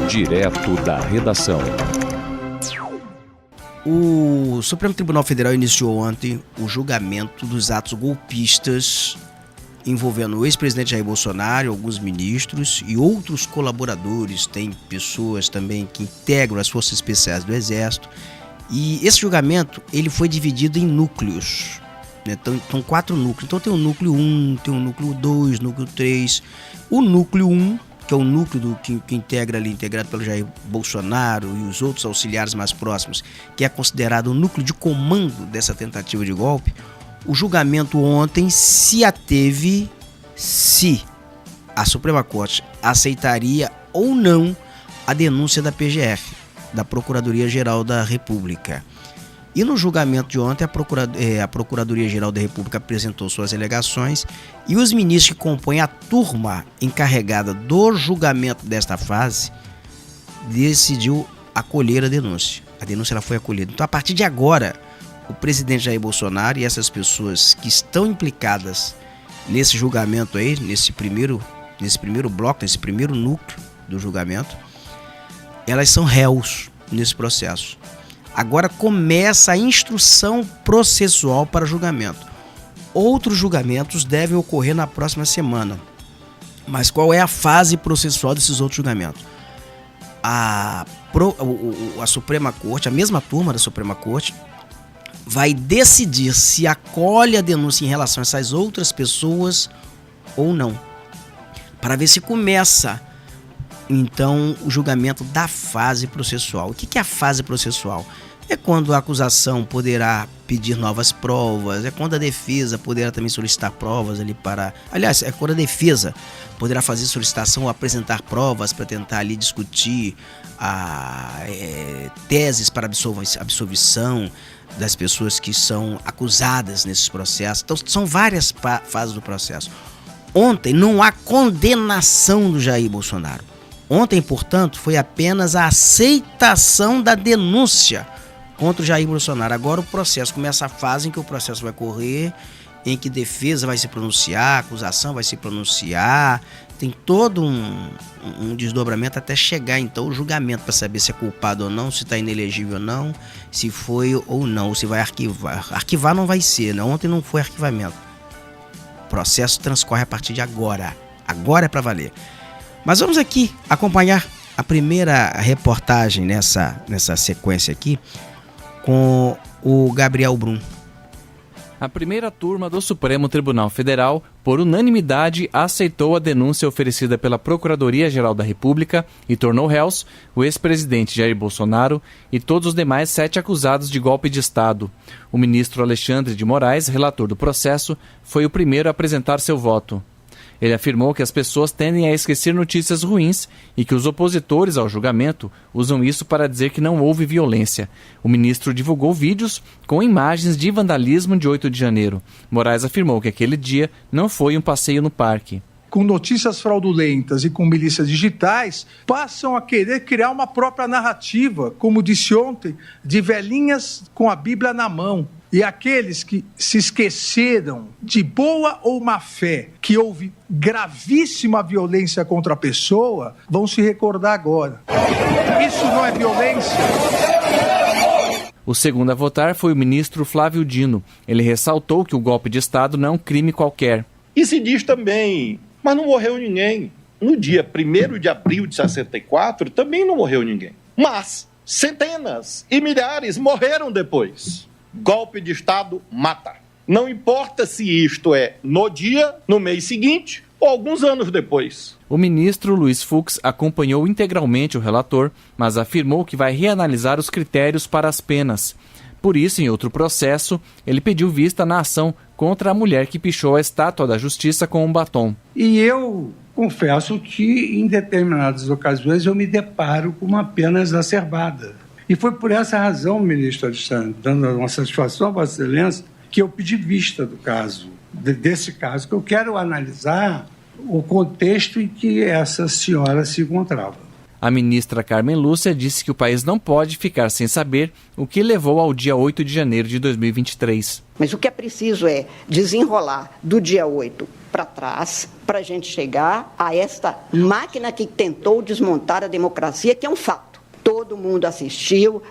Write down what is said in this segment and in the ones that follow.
Direto da redação. O Supremo Tribunal Federal iniciou ontem o julgamento dos atos golpistas envolvendo o ex-presidente Jair Bolsonaro, alguns ministros e outros colaboradores. Tem pessoas também que integram as Forças Especiais do Exército. E esse julgamento ele foi dividido em núcleos. Então, 4 núcleos. Então tem o núcleo 1, tem o núcleo 2, núcleo 3. O núcleo 1, que é o núcleo que integra ali, integrado pelo Jair Bolsonaro e os outros auxiliares mais próximos, que é considerado o núcleo de comando dessa tentativa de golpe. O julgamento ontem se ateve se a Suprema Corte aceitaria ou não a denúncia da PGF, da Procuradoria-Geral da República. E no julgamento de ontem, a Procuradoria-Geral da República apresentou suas alegações e os ministros que compõem a turma encarregada do julgamento desta fase decidiu acolher a denúncia. A denúncia ela foi acolhida. Então, a partir de agora, o presidente Jair Bolsonaro e essas pessoas que estão implicadas nesse julgamento aí, nesse primeiro bloco, nesse primeiro núcleo do julgamento, elas são réus nesse processo. Agora começa a instrução processual para julgamento. Outros julgamentos devem ocorrer na próxima semana. Mas qual é a fase processual desses outros julgamentos? A Suprema Corte, a mesma turma da Suprema Corte, vai decidir se acolhe a denúncia em relação a essas outras pessoas ou não. Para ver se começa, então, o julgamento da fase processual. O que é a fase processual? É quando a acusação poderá pedir novas provas, é quando a defesa poderá também solicitar provas ali para... Aliás, é quando a defesa poderá fazer solicitação ou apresentar provas para tentar ali discutir teses para absolvição das pessoas que são acusadas nesses processos. Então, são várias fases do processo. Ontem não há condenação do Jair Bolsonaro. Ontem, portanto, foi apenas a aceitação da denúncia contra o Jair Bolsonaro. Agora o processo começa a fase em que o processo vai correr, em que defesa vai se pronunciar, acusação vai se pronunciar. Tem todo um desdobramento até chegar então o julgamento para saber se é culpado ou não, se está inelegível ou não, se foi ou não, se vai arquivar. Arquivar não vai ser, né? Ontem não foi arquivamento. O processo transcorre a partir de agora. Agora é para valer. Mas vamos aqui acompanhar a primeira reportagem nessa sequência aqui com o Gabriel Brum. A primeira turma do Supremo Tribunal Federal, por unanimidade, aceitou a denúncia oferecida pela Procuradoria-Geral da República e tornou réus o ex-presidente Jair Bolsonaro e todos os demais 7 acusados de golpe de Estado. O ministro Alexandre de Moraes, relator do processo, foi o primeiro a apresentar seu voto. Ele afirmou que as pessoas tendem a esquecer notícias ruins e que os opositores ao julgamento usam isso para dizer que não houve violência. O ministro divulgou vídeos com imagens de vandalismo de 8 de janeiro. Moraes afirmou que aquele dia não foi um passeio no parque. Com notícias fraudulentas e com milícias digitais, passam a querer criar uma própria narrativa, como disse ontem, de velhinhas com a Bíblia na mão. E aqueles que se esqueceram de boa ou má fé que houve gravíssima violência contra a pessoa, vão se recordar agora. Isso não é violência? O segundo a votar foi o ministro Flávio Dino. Ele ressaltou que o golpe de Estado não é um crime qualquer. E se diz também, mas não morreu ninguém. No dia 1º de abril de 64, também não morreu ninguém. Mas centenas e milhares morreram depois. Golpe de Estado mata. Não importa se isto é no dia, no mês seguinte ou alguns anos depois. O ministro Luiz Fux acompanhou integralmente o relator, mas afirmou que vai reanalisar os critérios para as penas. Por isso, em outro processo, ele pediu vista na ação contra a mulher que pichou a estátua da Justiça com um batom. E eu confesso que, em determinadas ocasiões, eu me deparo com uma pena exacerbada. E foi por essa razão, ministro Alexandre, dando uma satisfação a Vossa Excelência, que eu pedi vista do caso, desse caso, que eu quero analisar o contexto em que essa senhora se encontrava. A ministra Carmen Lúcia disse que o país não pode ficar sem saber o que levou ao dia 8 de janeiro de 2023. Mas o que é preciso é desenrolar do dia 8 para trás para a gente chegar a esta máquina que tentou desmontar a democracia, que é um fato. Todo mundo assistiu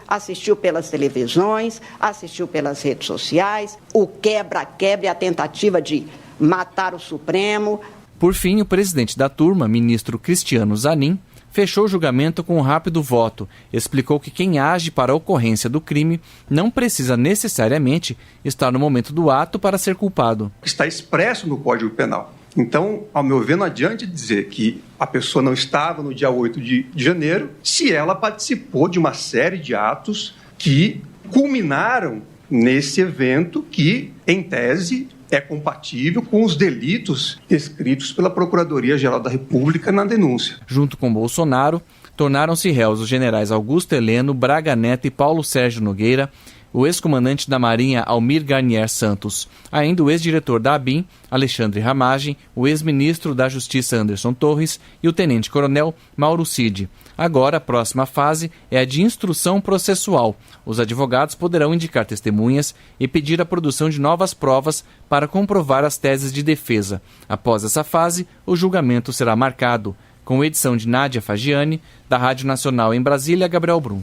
pelas televisões, assistiu pelas redes sociais, o quebra-quebra e a tentativa de matar o Supremo. Por fim, o presidente da turma, ministro Cristiano Zanin, fechou o julgamento com um rápido voto. Explicou que quem age para a ocorrência do crime não precisa necessariamente estar no momento do ato para ser culpado. Está expresso no Código Penal. Então, ao meu ver, não adianta dizer que a pessoa não estava no dia 8 de janeiro se ela participou de uma série de atos que culminaram nesse evento que, em tese, é compatível com os delitos descritos pela Procuradoria-Geral da República na denúncia. Junto com Bolsonaro, tornaram-se réus os generais Augusto Heleno, Braga Neto e Paulo Sérgio Nogueira, o ex-comandante da Marinha Almir Garnier Santos, ainda o ex-diretor da ABIN, Alexandre Ramagem, o ex-ministro da Justiça Anderson Torres e o tenente-coronel Mauro Cid. Agora, a próxima fase é a de instrução processual. Os advogados poderão indicar testemunhas e pedir a produção de novas provas para comprovar as teses de defesa. Após essa fase, o julgamento será marcado. Com edição de Nádia Fagiani, da Rádio Nacional em Brasília, Gabriel Brum.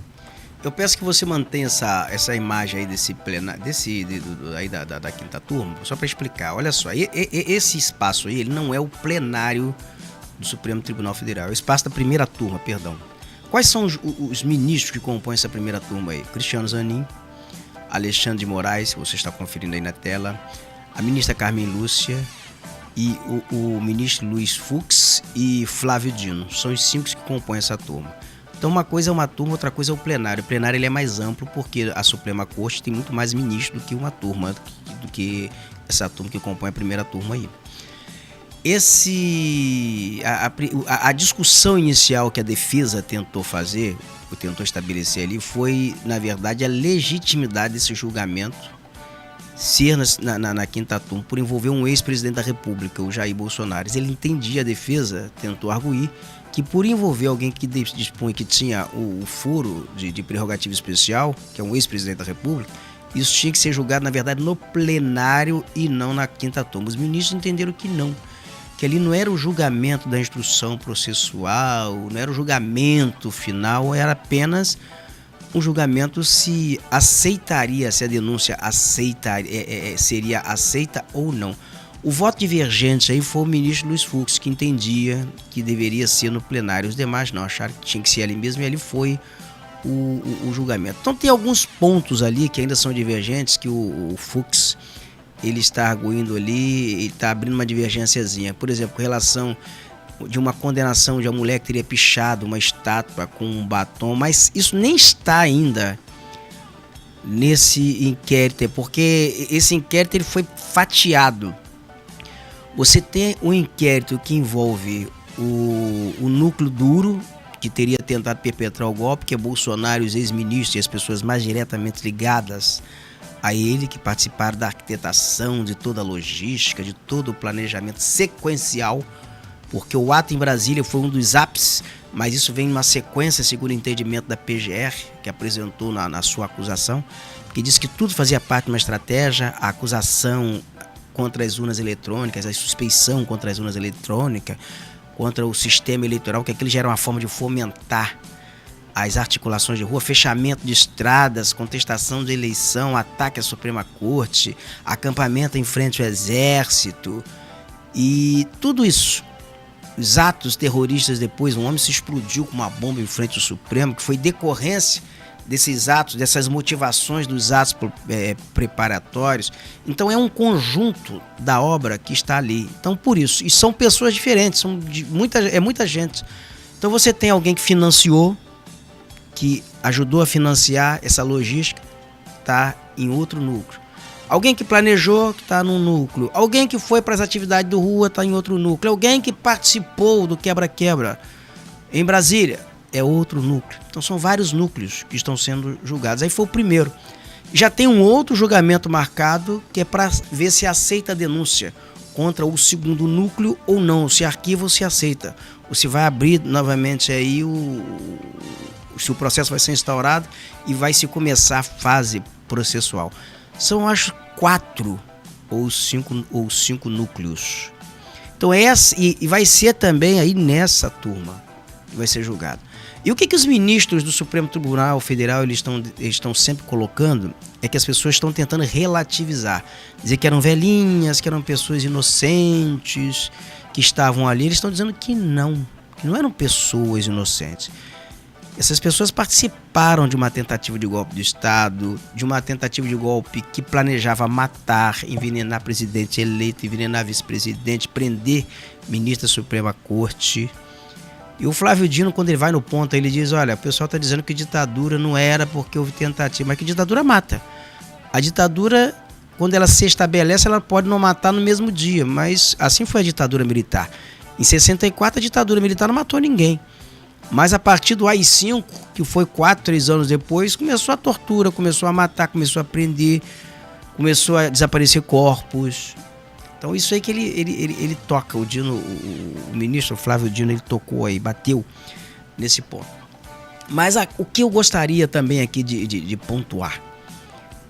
Eu peço que você mantenha essa imagem aí desse plenário, aí da quinta turma, só para explicar. Olha só, esse espaço aí, ele não é o plenário do Supremo Tribunal Federal, é o espaço da primeira turma, perdão. Quais são os ministros que compõem essa primeira turma aí? Cristiano Zanin, Alexandre de Moraes, que você está conferindo aí na tela, a ministra Carmen Lúcia e o ministro Luiz Fux e Flávio Dino. São os 5 que compõem essa turma. Então uma coisa é uma turma, outra coisa é o plenário. O plenário ele é mais amplo porque a Suprema Corte tem muito mais ministros do que uma turma, do que essa turma que compõe a primeira turma aí. A discussão inicial que a defesa tentou fazer, ou tentou estabelecer ali, foi, na verdade, a legitimidade desse julgamento ser na quinta turma por envolver um ex-presidente da República, o Jair Bolsonaro. Ele entendia, a defesa tentou arguir que por envolver alguém que dispunha, que tinha o foro de prerrogativa especial, que é um ex-presidente da República, isso tinha que ser julgado, na verdade, no plenário e não na quinta turma. Os ministros entenderam que não, que ali não era o julgamento da instrução processual, não era o julgamento final, era apenas um julgamento se aceitaria, se a denúncia seria aceita ou não. O voto divergente aí foi o ministro Luiz Fux, que entendia que deveria ser no plenário. Os demais não, acharam que tinha que ser ali mesmo, e ali foi o julgamento. Então tem alguns pontos ali que ainda são divergentes, que o Fux ele está arguindo ali, ele está abrindo uma divergênciazinha. Por exemplo, com relação de uma condenação de uma mulher que teria pichado uma estátua com um batom, mas isso nem está ainda nesse inquérito, porque esse inquérito ele foi fatiado. Você tem um inquérito que envolve o núcleo duro, que teria tentado perpetrar o golpe, que é Bolsonaro, os ex-ministros e as pessoas mais diretamente ligadas a ele, que participaram da arquitetação, de toda a logística, de todo o planejamento sequencial, porque o ato em Brasília foi um dos ápices, mas isso vem numa sequência, segundo o entendimento da PGR, que apresentou na sua acusação, que diz que tudo fazia parte de uma estratégia, a acusação contra as urnas eletrônicas, a suspeição contra as urnas eletrônicas, contra o sistema eleitoral, que aquilo já era uma forma de fomentar as articulações de rua, fechamento de estradas, contestação de eleição, ataque à Suprema Corte, acampamento em frente ao Exército e tudo isso. Os atos terroristas depois, um homem se explodiu com uma bomba em frente ao Supremo, que foi decorrência desses atos, dessas motivações dos atos preparatórios. Então é um conjunto da obra que está ali. Então por isso, e são pessoas diferentes, muita gente. Então você tem alguém que financiou, que ajudou a financiar essa logística, está em outro núcleo. Alguém que planejou, que está num núcleo. Alguém que foi para as atividades do rua, está em outro núcleo. Alguém que participou do quebra-quebra em Brasília, é outro núcleo. Então são vários núcleos que estão sendo julgados. Aí foi o primeiro. Já tem um outro julgamento marcado, que é para ver se aceita a denúncia contra o segundo núcleo ou não, se arquiva ou se aceita. Ou se vai abrir novamente aí se o processo vai ser instaurado e vai se começar a fase processual. São, acho, 4 ou 5 núcleos. Então e vai ser também aí nessa turma que vai ser julgado. E o que os ministros do Supremo Tribunal Federal eles estão sempre colocando é que as pessoas estão tentando relativizar. Dizer que eram velhinhas, que eram pessoas inocentes, que estavam ali. Eles estão dizendo que não eram pessoas inocentes. Essas pessoas participaram de uma tentativa de golpe de Estado, de uma tentativa de golpe que planejava matar, envenenar presidente eleito, envenenar vice-presidente, prender ministro da Suprema Corte. E o Flávio Dino, quando ele vai no ponto, ele diz, olha, o pessoal está dizendo que ditadura não era porque houve tentativa, mas que ditadura mata. A ditadura, quando ela se estabelece, ela pode não matar no mesmo dia, mas assim foi a ditadura militar. Em 64, a ditadura militar não matou ninguém. Mas a partir do AI-5, que foi 3 anos depois, começou a tortura, começou a matar, começou a prender, começou a desaparecer corpos. Então isso aí que ele toca, o Dino, o ministro Flávio Dino, ele tocou aí, bateu nesse ponto. Mas o que eu gostaria também aqui de pontuar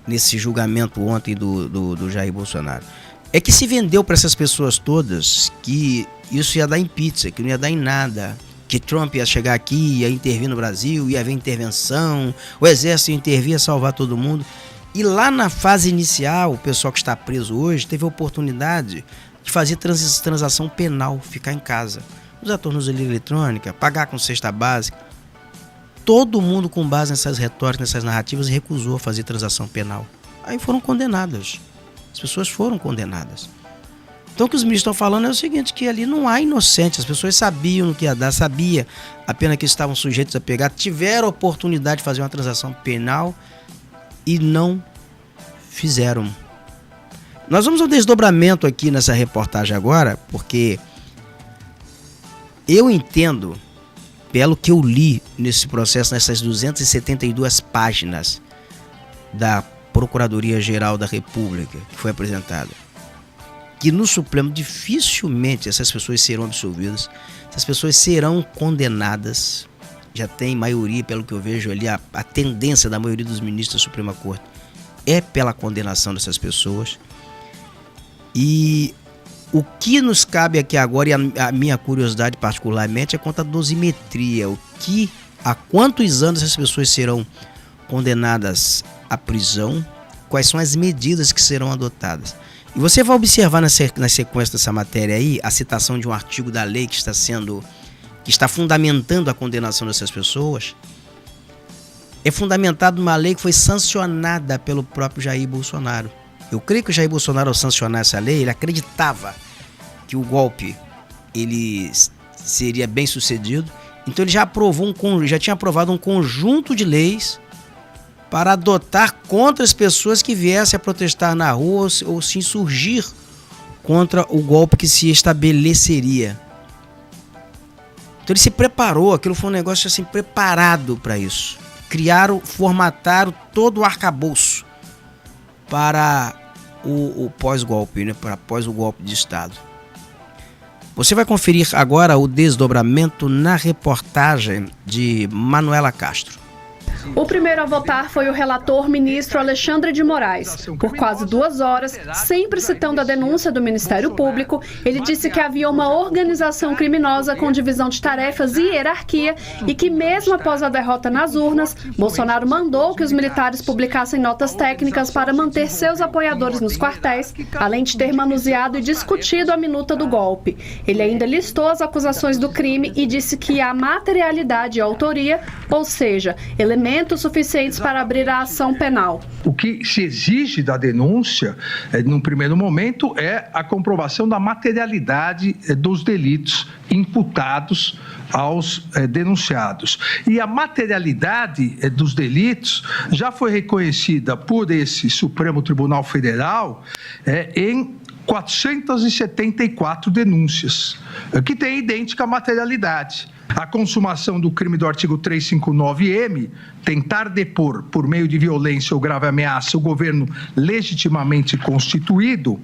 nesse julgamento ontem do Jair Bolsonaro é que se vendeu para essas pessoas todas que isso ia dar em pizza, que não ia dar em nada, que Trump ia chegar aqui, ia intervir no Brasil, ia haver intervenção, o exército ia intervir, ia salvar todo mundo. E lá na fase inicial, o pessoal que está preso hoje teve a oportunidade de fazer transação penal, ficar em casa, usar tornozeleira eletrônica, pagar com cesta básica. Todo mundo, com base nessas retóricas, nessas narrativas, recusou fazer transação penal. Aí foram condenadas. As pessoas foram condenadas. Então o que os ministros estão falando é o seguinte, que ali não há inocentes, as pessoas sabiam no que ia dar, sabia a pena que estavam sujeitos a pegar, tiveram a oportunidade de fazer uma transação penal e não fizeram. Nós vamos ao desdobramento aqui nessa reportagem agora, porque eu entendo, pelo que eu li nesse processo, nessas 272 páginas da Procuradoria-Geral da República que foi apresentada, que no Supremo dificilmente essas pessoas serão absolvidas, essas pessoas serão condenadas. Já tem maioria, pelo que eu vejo ali, a tendência da maioria dos ministros da Suprema Corte é pela condenação dessas pessoas. E o que nos cabe aqui agora, e a minha curiosidade particularmente, é quanto à dosimetria. Há quantos anos essas pessoas serão condenadas à prisão, quais são as medidas que serão adotadas. E você vai observar na sequência dessa matéria aí, a citação de um artigo da lei que está fundamentando a condenação dessas pessoas. É fundamentado numa lei que foi sancionada pelo próprio Jair Bolsonaro. Eu creio que o Jair Bolsonaro, ao sancionar essa lei, ele acreditava que o golpe ele seria bem sucedido. Então ele já tinha aprovado um conjunto de leis para adotar contra as pessoas que viessem a protestar na rua ou se insurgir contra o golpe que se estabeleceria. Então ele se preparou, aquilo foi um negócio assim preparado para isso. Formataram todo o arcabouço para o pós-golpe, né? Para após o golpe de Estado. Você vai conferir agora o desdobramento na reportagem de Manuela Castro. O primeiro a votar foi o relator ministro Alexandre de Moraes. Por quase 2 horas, sempre citando a denúncia do Ministério Público, ele disse que havia uma organização criminosa com divisão de tarefas e hierarquia e que mesmo após a derrota nas urnas, Bolsonaro mandou que os militares publicassem notas técnicas para manter seus apoiadores nos quartéis, além de ter manuseado e discutido a minuta do golpe. Ele ainda listou as acusações do crime e disse que há materialidade e autoria, ou seja, elementos suficientes para abrir a ação penal. O que se exige da denúncia, num primeiro momento, é a comprovação da materialidade dos delitos imputados aos denunciados. E a materialidade dos delitos já foi reconhecida por esse Supremo Tribunal Federal em 474 denúncias, que têm idêntica materialidade. A consumação do crime do artigo 359-M, tentar depor por meio de violência ou grave ameaça o governo legitimamente constituído,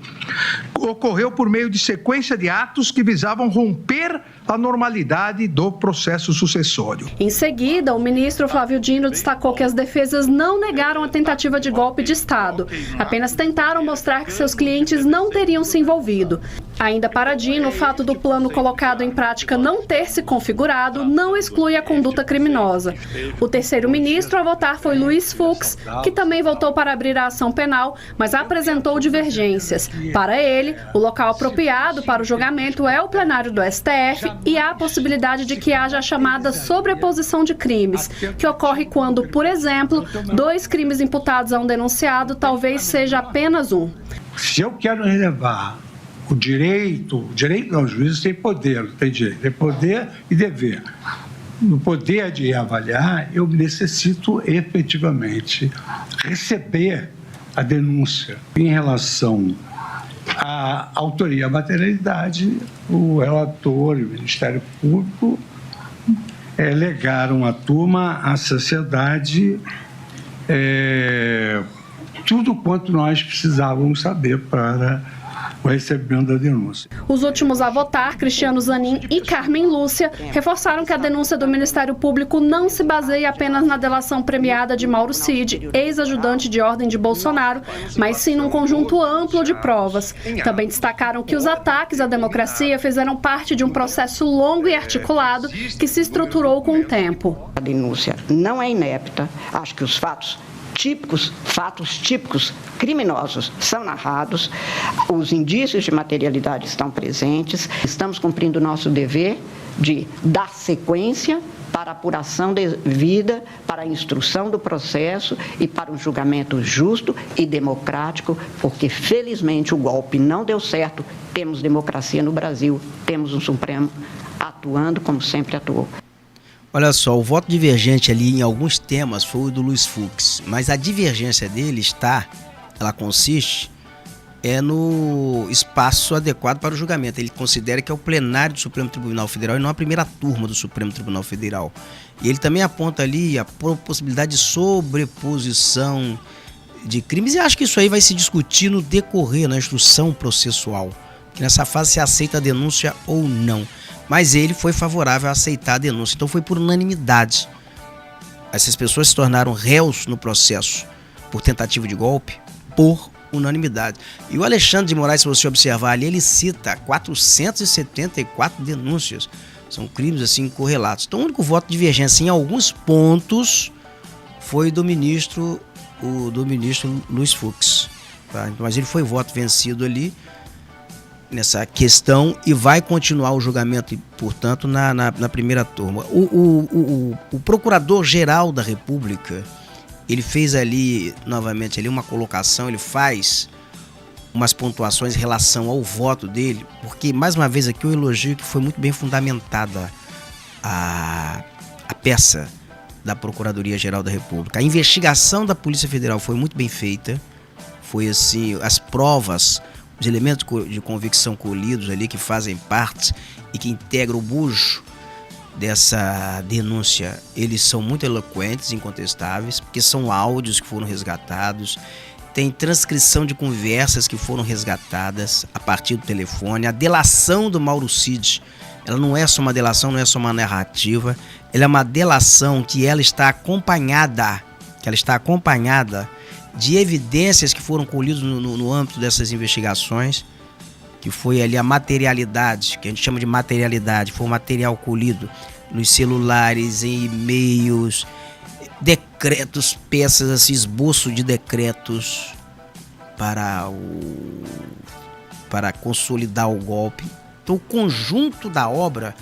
ocorreu por meio de sequência de atos que visavam romper a normalidade do processo sucessório. Em seguida, o ministro Flávio Dino destacou que as defesas não negaram a tentativa de golpe de Estado, apenas tentaram mostrar que seus clientes não teriam se envolvido. Ainda para Dino, o fato do plano colocado em prática não ter se configurado não exclui a conduta criminosa. O terceiro ministro a votar foi Luiz Fux, que também votou para abrir a ação penal, mas apresentou divergências. Para ele, o local apropriado para o julgamento é o plenário do STF e há a possibilidade de que haja a chamada sobreposição de crimes, que ocorre quando, por exemplo, 2 crimes imputados a um denunciado talvez seja apenas um. Se eu quero relevar o direito não, o juiz tem poder, não tem direito, tem poder e dever. No poder de avaliar, eu necessito efetivamente receber a denúncia. Em relação à autoria e à materialidade, o relator e o Ministério Público legaram à turma, à sociedade, tudo quanto nós precisávamos saber para o recebimento da denúncia. Os últimos a votar, Cristiano Zanin e Carmen Lúcia, reforçaram que a denúncia do Ministério Público não se baseia apenas na delação premiada de Mauro Cid, ex-ajudante de ordem de Bolsonaro, mas sim num conjunto amplo de provas. Também destacaram que os ataques à democracia fizeram parte de um processo longo e articulado que se estruturou com o tempo. A denúncia não é inepta, acho que os fatos típicos criminosos são narrados, os indícios de materialidade estão presentes, estamos cumprindo o nosso dever de dar sequência para a apuração devida, para a instrução do processo e para um julgamento justo e democrático, porque felizmente o golpe não deu certo, temos democracia no Brasil, temos um Supremo atuando como sempre atuou. Olha só, o voto divergente ali em alguns temas foi o do Luiz Fux, mas a divergência dele ela consiste no espaço adequado para o julgamento. Ele considera que é o plenário do Supremo Tribunal Federal e não a primeira turma do Supremo Tribunal Federal. E ele também aponta ali a possibilidade de sobreposição de crimes e acho que isso aí vai se discutir no decorrer, na instrução processual, que nessa fase se aceita a denúncia ou não. Mas ele foi favorável a aceitar a denúncia, então foi por unanimidade. Essas pessoas se tornaram réus no processo por tentativa de golpe, por unanimidade. E o Alexandre de Moraes, se você observar ali, ele cita 474 denúncias. São crimes assim correlatos. Então o único voto de divergência em alguns pontos foi do ministro Luiz Fux. Tá? Mas ele foi voto vencido ali nessa questão e vai continuar o julgamento, portanto, na primeira turma. O Procurador-Geral da República, ele fez ali, novamente, ali uma colocação, ele faz umas pontuações em relação ao voto dele, porque, mais uma vez aqui, eu elogio que foi muito bem fundamentada a peça da Procuradoria-Geral da República. A investigação da Polícia Federal foi muito bem feita, foi assim, as provas, os elementos de convicção colhidos ali que fazem parte e que integram o bujo dessa denúncia, eles são muito eloquentes, incontestáveis, porque são áudios que foram resgatados, tem transcrição de conversas que foram resgatadas a partir do telefone, a delação do Mauro Cid, ela não é só uma delação, não é só uma narrativa, ela é uma delação que ela está acompanhada, de evidências que foram colhidas no âmbito dessas investigações, que foi ali a materialidade, que a gente chama de materialidade, foi o material colhido nos celulares, em e-mails, decretos, peças, assim, esboço de decretos para consolidar o golpe. Então o conjunto da obra,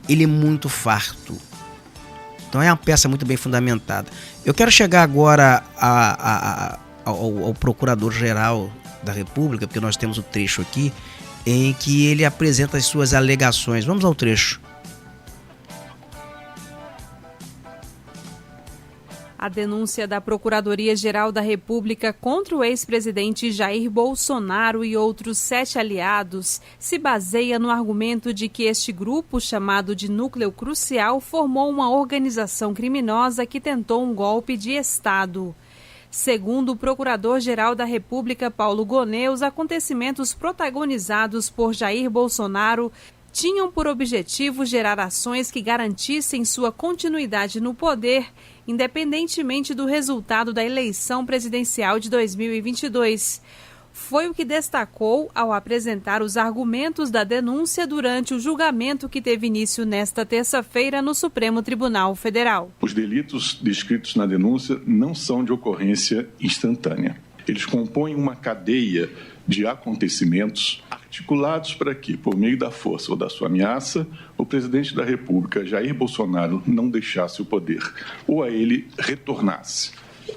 ele é muito farto. Então é uma peça muito bem fundamentada. Eu quero chegar agora ao Procurador-Geral da República, porque nós temos o trecho aqui, em que ele apresenta as suas alegações. Vamos ao trecho. A denúncia da Procuradoria-Geral da República contra o ex-presidente Jair Bolsonaro e outros 7 aliados se baseia no argumento de que este grupo, chamado de Núcleo Crucial, formou uma organização criminosa que tentou um golpe de Estado. Segundo o Procurador-Geral da República, Paulo Gonet, os acontecimentos protagonizados por Jair Bolsonaro tinham por objetivo gerar ações que garantissem sua continuidade no poder, independentemente do resultado da eleição presidencial de 2022. Foi o que destacou ao apresentar os argumentos da denúncia durante o julgamento que teve início nesta terça-feira no Supremo Tribunal Federal. Os delitos descritos na denúncia não são de ocorrência instantânea. Eles compõem uma cadeia de acontecimentos articulados para que, por meio da força ou da sua ameaça, o presidente da República, Jair Bolsonaro, não deixasse o poder ou a ele retornasse,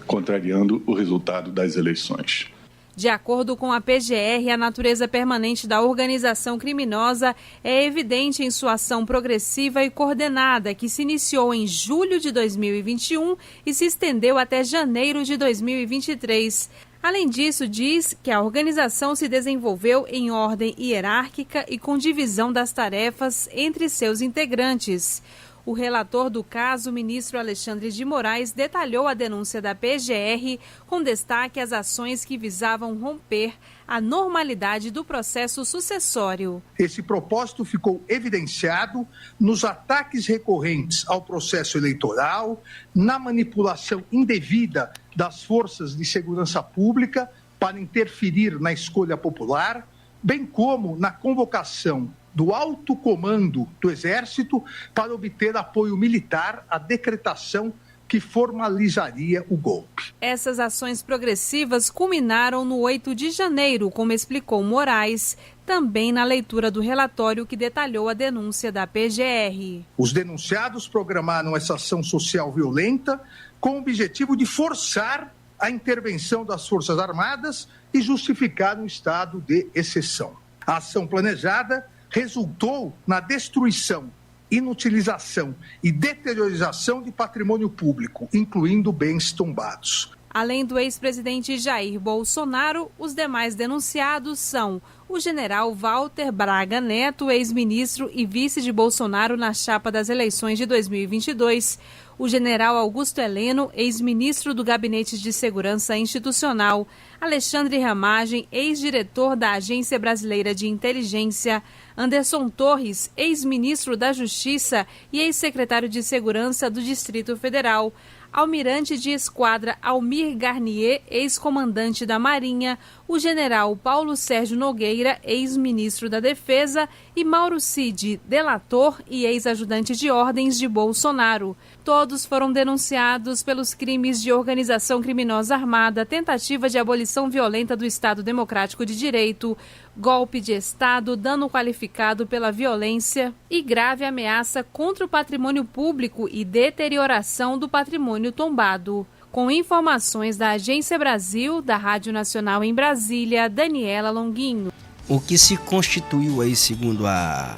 contrariando o resultado das eleições. De acordo com a PGR, a natureza permanente da organização criminosa é evidente em sua ação progressiva e coordenada, que se iniciou em julho de 2021 e se estendeu até janeiro de 2023. Além disso, diz que a organização se desenvolveu em ordem hierárquica e com divisão das tarefas entre seus integrantes. O relator do caso, o ministro Alexandre de Moraes, detalhou a denúncia da PGR, com destaque às ações que visavam romper a normalidade do processo sucessório. Esse propósito ficou evidenciado nos ataques recorrentes ao processo eleitoral, na manipulação indevida das forças de segurança pública para interferir na escolha popular, bem como na convocação do alto comando do Exército para obter apoio militar à decretação que formalizaria o golpe. Essas ações progressivas culminaram no 8 de janeiro, como explicou Moraes, também na leitura do relatório que detalhou a denúncia da PGR. Os denunciados programaram essa ação social violenta com o objetivo de forçar a intervenção das Forças Armadas e justificar um estado de exceção. A ação planejada resultou na destruição, inutilização e deteriorização de patrimônio público, incluindo bens tombados. Além do ex-presidente Jair Bolsonaro, os demais denunciados são o general Walter Braga Neto, ex-ministro e vice de Bolsonaro na chapa das eleições de 2022, o general Augusto Heleno, ex-ministro do Gabinete de Segurança Institucional, Alexandre Ramagem, ex-diretor da Agência Brasileira de Inteligência, Anderson Torres, ex-ministro da Justiça e ex-secretário de Segurança do Distrito Federal, Almirante de Esquadra Almir Garnier, ex-comandante da Marinha, o general Paulo Sérgio Nogueira, ex-ministro da Defesa, e Mauro Cid, delator e ex-ajudante de ordens de Bolsonaro. Todos foram denunciados pelos crimes de organização criminosa armada, tentativa de abolição violenta do Estado Democrático de Direito, golpe de Estado, dano qualificado pela violência e grave ameaça contra o patrimônio público e deterioração do patrimônio tombado. Com informações da Agência Brasil, da Rádio Nacional em Brasília, Daniela Longuinho. O que se constituiu aí, segundo a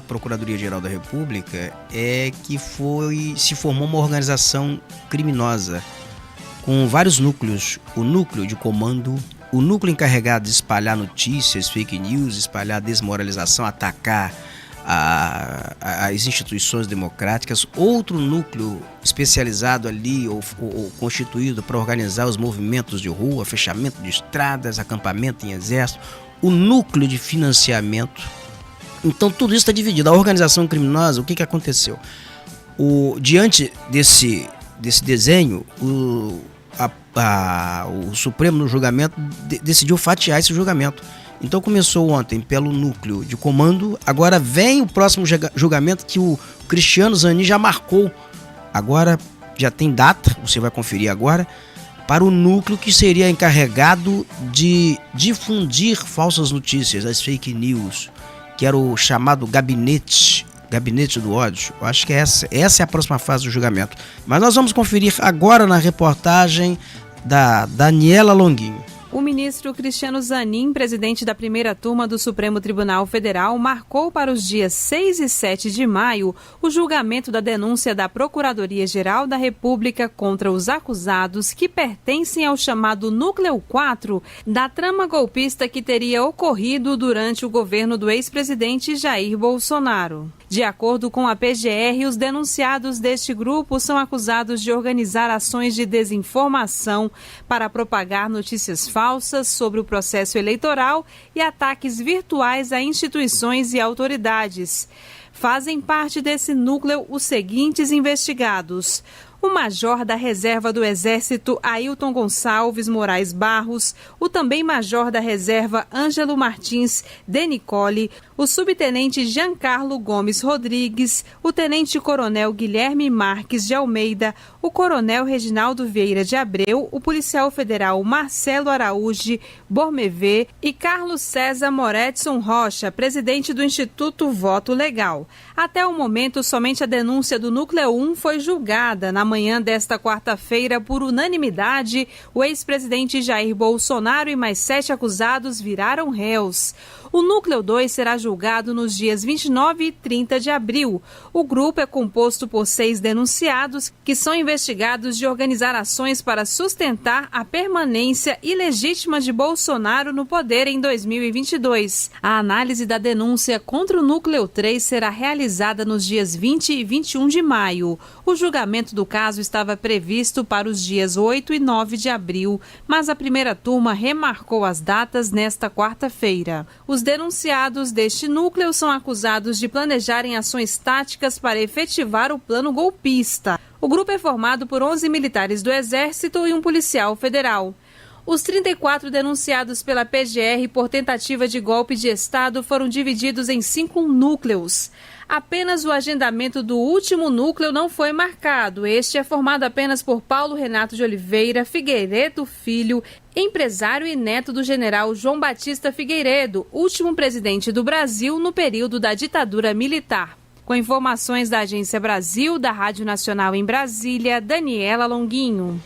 Procuradoria-Geral da República, é que se formou uma organização criminosa com vários núcleos. O núcleo de comando, o núcleo encarregado de espalhar notícias, fake news, espalhar desmoralização, atacar as instituições democráticas, outro núcleo especializado ali ou constituído para organizar os movimentos de rua, fechamento de estradas, acampamento em exército, o núcleo de financiamento. Então tudo isso está dividido. A organização criminosa, o que aconteceu? Diante desse desenho, o Supremo no julgamento decidiu fatiar esse julgamento. Então começou ontem pelo núcleo de comando, agora vem o próximo julgamento que o Cristiano Zanin já marcou. Agora já tem data, você vai conferir agora, para o núcleo que seria encarregado de difundir falsas notícias, as fake news, que era o chamado gabinete do ódio. Eu acho que essa é a próxima fase do julgamento. Mas nós vamos conferir agora na reportagem da Daniela Longuinho. O ministro Cristiano Zanin, presidente da primeira turma do Supremo Tribunal Federal, marcou para os dias 6 e 7 de maio o julgamento da denúncia da Procuradoria-Geral da República contra os acusados que pertencem ao chamado Núcleo 4 da trama golpista que teria ocorrido durante o governo do ex-presidente Jair Bolsonaro. De acordo com a PGR, os denunciados deste grupo são acusados de organizar ações de desinformação para propagar notícias falsas sobre o processo eleitoral e ataques virtuais a instituições e autoridades. Fazem parte desse núcleo os seguintes investigados: o major da reserva do Exército, Ailton Gonçalves Moraes Barros, o também major da reserva, Ângelo Martins de Nicole, o subtenente Giancarlo Gomes Rodrigues, o tenente-coronel Guilherme Marques de Almeida, o coronel Reginaldo Vieira de Abreu, o policial federal Marcelo Araújo Bormevê e Carlos César Moretson Rocha, presidente do Instituto Voto Legal. Até o momento, somente a denúncia do Núcleo 1 foi julgada. Na manhã desta quarta-feira, por unanimidade, o ex-presidente Jair Bolsonaro e mais 7 acusados viraram réus. O Núcleo 2 será julgado nos dias 29 e 30 de abril. O grupo é composto por 6 denunciados que são investigados de organizar ações para sustentar a permanência ilegítima de Bolsonaro no poder em 2022. A análise da denúncia contra o Núcleo 3 será realizada nos dias 20 e 21 de maio. O julgamento do caso estava previsto para os dias 8 e 9 de abril, mas a primeira turma remarcou as datas nesta quarta-feira. Os denunciados deste núcleo são acusados de planejarem ações táticas para efetivar o plano golpista. O grupo é formado por 11 militares do Exército e um policial federal. Os 34 denunciados pela PGR por tentativa de golpe de Estado foram divididos em 5 núcleos. Apenas o agendamento do último núcleo não foi marcado. Este é formado apenas por Paulo Renato de Oliveira Figueiredo Filho, empresário e neto do general João Batista Figueiredo, último presidente do Brasil no período da ditadura militar. Com informações da Agência Brasil, da Rádio Nacional em Brasília, Daniela Longuinho.